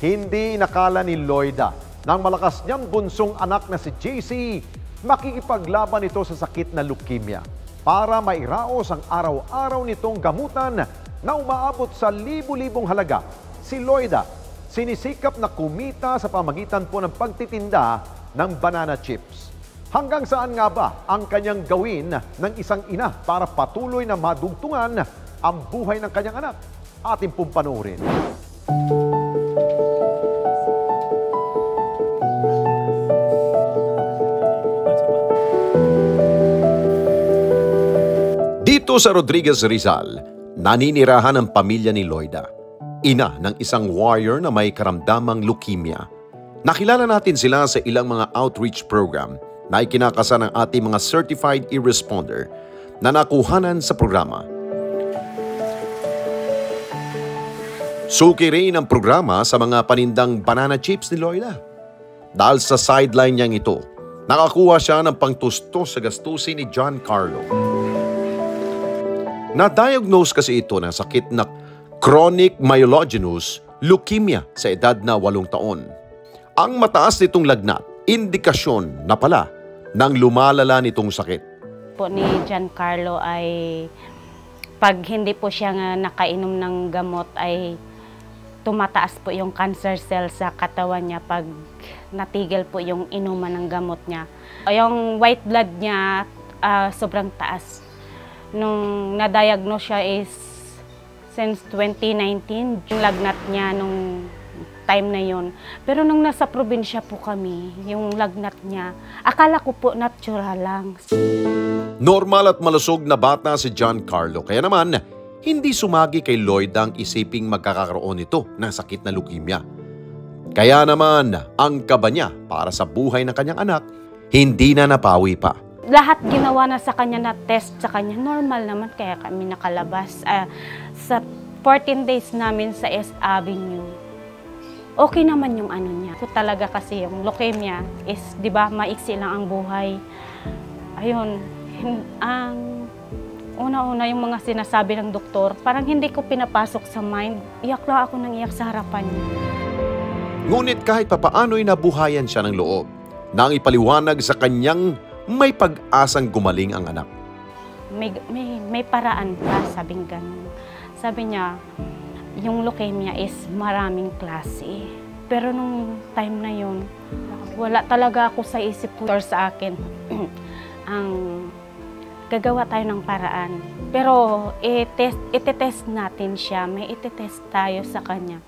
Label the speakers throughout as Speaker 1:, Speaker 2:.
Speaker 1: Hindi inakala ni Loida nang malakas niyang bunsong anak na si JC, makikipaglaban ito sa sakit na leukemia para mairaos ang araw-araw nitong gamutan na umaabot sa libu-libong halaga. Si Loida, sinisikap na kumita sa pamagitan po ng pagtitinda ng banana chips. Hanggang saan nga ba ang kanyang gawin ng isang ina para patuloy na madugtungan ang buhay ng kanyang anak? Ating pong panoorin. Dito sa Rodriguez, Rizal, naninirahan ang pamilya ni Loida, ina ng isang warrior na may karamdamang leukemia. Nakilala natin sila sa ilang mga outreach program na ikinakasa ng ating mga certified e-responder na nakuhanan sa programa. Suki rin ang programa sa mga panindang banana chips ni Loida. Dahil sa sideline niyang ito, nakakuha siya ng pangtustos sa gastusin ni John Carlo. Na-diagnose kasi ito ng sakit na chronic myelogenous leukemia sa edad na 8 taon. Ang mataas nitong lagnat, indikasyon na pala ng lumalala nitong sakit.
Speaker 2: Po ni John Carlo ay pag hindi po siya nakainom ng gamot ay tumataas po yung cancer cell sa katawan niya pag natigil po yung inuman ng gamot niya. Yung white blood niya sobrang taas. Nung na-diagnose siya is since 2019, yung lagnat niya nung time na yon. Pero nung nasa probinsya po kami, yung lagnat niya, akala ko po natural lang.
Speaker 1: Normal at malusog na bata si John Carlo, kaya naman hindi sumagi kay Loida ang isiping magkakaroon ito ng sakit na leukemia. Kaya naman ang kaba niya para sa buhay ng kanyang anak, hindi na napawi pa.
Speaker 2: Lahat ginawa na sa kanya na test sa kanya, normal naman kaya kami nakalabas. Sa 14 days namin sa S Avenue, okay naman yung ano niya. So, talaga kasi yung leukemia is, di ba, maiksi lang ang buhay. Ayun, ang una-una yung mga sinasabi ng doktor, parang hindi ko pinapasok sa mind. Iyak lang ako ng iyak sa harapan niya.
Speaker 1: Ngunit kahit papaano'y nabuhayan siya ng loob nang ipaliwanag sa kanyang may pag-asang gumaling ang anak.
Speaker 2: May paraan pa, sabing ganun. Sabi niya, yung leukemia is maraming klase. Pero nung time na yun, wala talaga ako sa isip ko sa akin. Ang gagawa tayo ng paraan. Pero itetest natin siya. May itetest tayo sa kanya.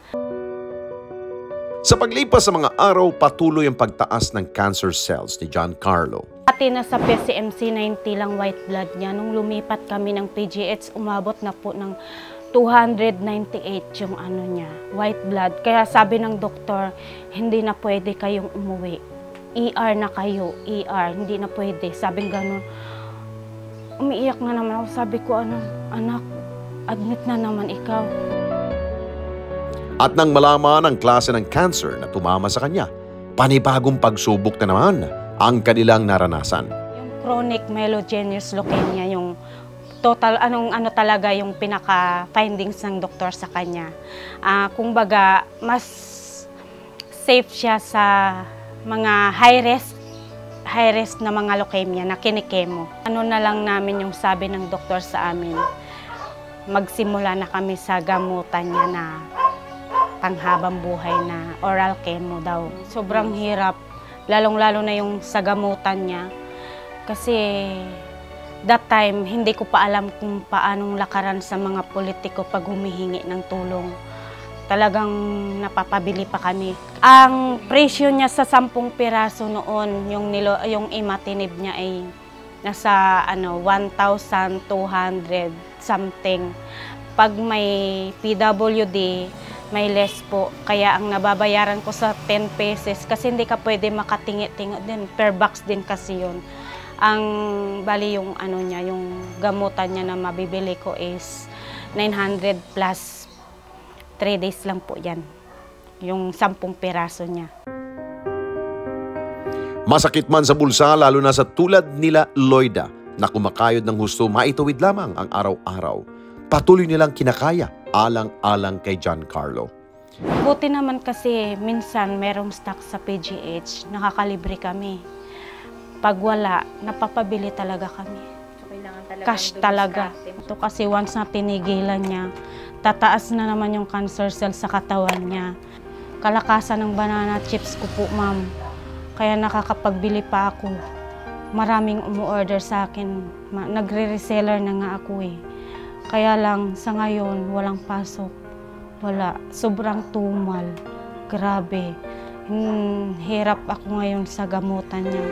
Speaker 1: Sa paglipas sa mga araw, patuloy ang pagtaas ng cancer cells ni John Carlo.
Speaker 2: Dati na sa PCMC 90 lang white blood niya. Nung lumipat kami ng PGH, umabot na po ng 298 yung ano niya, white blood. Kaya sabi ng doktor, hindi na pwede kayong umuwi. ER na kayo, ER, hindi na pwede. Sabi gano'n. Umiiyak na naman ako. Sabi ko, anak, admit na naman ikaw.
Speaker 1: At nang malaman ang klase ng cancer na tumama sa kanya, panibagong pagsubok na naman ang kanilang naranasan.
Speaker 2: Yung chronic myelogenous leukemia, yung total, ano talaga yung pinaka-findings ng doktor sa kanya. Kumbaga, mas safe siya sa mga high risk na mga leukemia na kinikemo. Ano na lang namin yung sabi ng doktor sa amin, magsimula na kami sa gamutan niya na panghabang buhay na oral chemo daw. Sobrang hirap, lalong-lalo na yung sa gamutan niya. Kasi that time, hindi ko pa alam kung paanong lakaran sa mga politiko pag humihingi ng tulong. Talagang napapabili pa kami. Ang presyo niya sa 10 piraso noon, yung imatinib niya ay nasa 1,200 something. Pag may PWD, may less po. Kaya ang nababayaran ko sa 10 pesos, kasi hindi ka pwede makatingi-tingi din. Per box din kasi yun. Ang bali yung niya, yung gamutan niya na mabibili ko is 900 plus 3 days lang po yan. Yung 10 piraso niya.
Speaker 1: Masakit man sa bulsa, lalo na sa tulad nila Loida na kumakayod ng husto, maituwid lamang ang araw-araw. Patuloy nilang kinakaya alang-alang kay John Carlo.
Speaker 2: Buti naman kasi minsan merong stock sa PGH, nakakalibre kami. Pag wala, napapabili talaga kami.
Speaker 3: So, kailangan talaga
Speaker 2: Cash talaga. Ito kasi once na tinigilan niya, tataas na naman yung cancer cell sa katawan niya. Kalakasan ng banana chips ko po, ma'am. Kaya nakakapagbili pa ako. Maraming umu-order sa akin. Nagre-reseller na nga ako eh. Kaya lang sa ngayon, walang pasok. Wala. Sobrang tumal. Grabe. Hirap ako ngayon sa gamutan niya.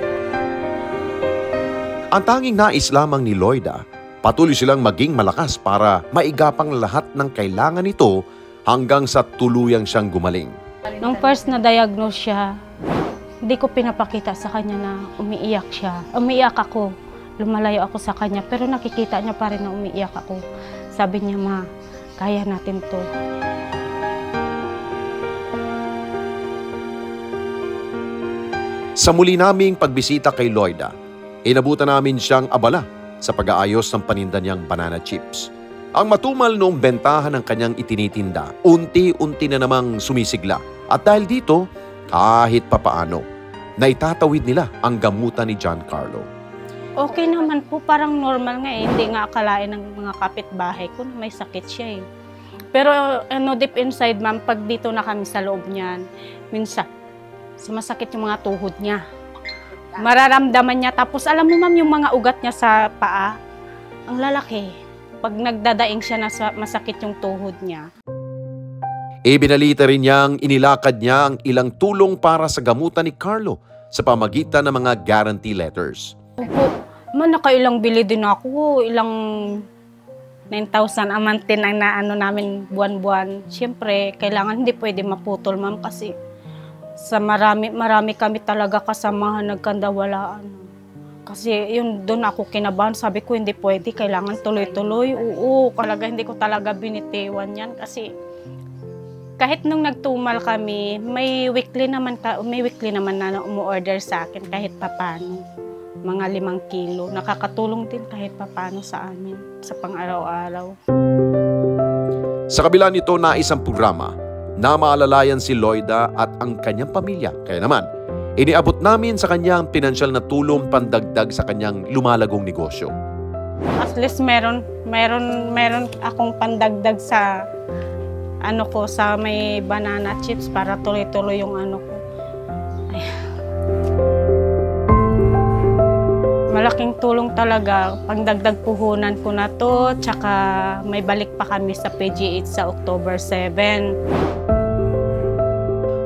Speaker 1: Ang tanging nais lamang ni Loida, patuloy silang maging malakas para maigapang lahat ng kailangan nito hanggang sa tuluyang siyang gumaling.
Speaker 2: Nung first na diagnose siya, hindi ko pinapakita sa kanya na umiiyak siya. Umiiyak ako, lumalayo ako sa kanya, pero nakikita niya pa rin na umiiyak ako. Sabi niya, ma, kaya natin to.
Speaker 1: Sa muli naming pagbisita kay Loida, inabutan namin siyang abala sa pag-aayos ng paninda niyang banana chips. Ang matumal noong bentahan ng kanyang itinitinda, unti-unti na namang sumisigla. At dahil dito, kahit papaano, naitatawid nila ang gamutan ni John Carlo.
Speaker 2: Okay naman po, parang normal nga eh. Hindi nga akalain ng mga kapitbahay ko na may sakit siya eh. Pero deep inside, ma'am, pag dito na kami sa loob niyan, minsan, sumasakit yung mga tuhod niya. Mararamdaman niya. Tapos alam mo, ma'am, yung mga ugat niya sa paa, ang lalaki. Pag nagdadaing siya na masakit yung tuhod niya.
Speaker 1: Ibinalita rin niyang inilakad niya ang ilang tulong para sa gamutan ni Carlo sa pamagitan ng mga guarantee letters.
Speaker 2: Opo, man, nakailang bili din ako. Ilang 9,000 a month din ang naano namin buwan-buwan. Siyempre, kailangan hindi pwede maputol, ma'am, kasi sa marami kami talaga kasamahan nagkandawalaan. Kasi yun, doon ako kinabahan. Sabi ko, hindi pwede, kailangan tuloy-tuloy. Oo, talaga hindi ko talaga binitiwan yan kasi kahit nung nagtumal kami, may weekly naman na umu-order sa akin kahit papano. Mga 5 kilo. Nakakatulong din kahit papano sa amin, sa pang-araw-araw.
Speaker 1: Sa kabila nito na isang programa na maalalayan si Loida at ang kanyang pamilya. Kaya naman, iniabot namin sa kanyang pinansyal na tulong pandagdag sa kanyang lumalagong negosyo.
Speaker 2: At least meron akong pandagdag sa sa may banana chips para tuloy-tuloy yung ko. Ay. Malaking tulong talaga. Pangdagdag puhunan ko na to, tsaka may balik pa kami sa PGH sa October 7.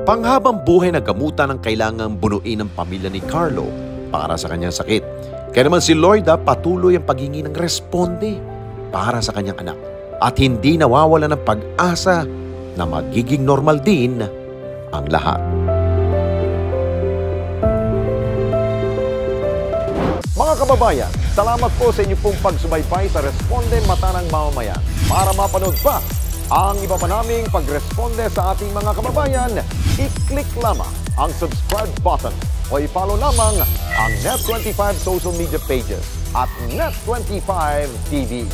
Speaker 1: Panghabang buhay na gamutan ang kailangang bunuin ng pamilya ni Carlo para sa kanyang sakit. Kaya naman si Loida patuloy ang paghingi ng responde para sa kanyang anak. At hindi nawawala ng pag-asa na magiging normal din ang lahat. Mga kababayan, salamat po sa inyong pong pagsubaybay sa Responde Mata ng Mamamayan. Para mapanood pa ang iba pa naming pagresponde sa ating mga kababayan, i-click lamang ang subscribe button o i-follow lamang ang Net25 social media pages at Net25 TV.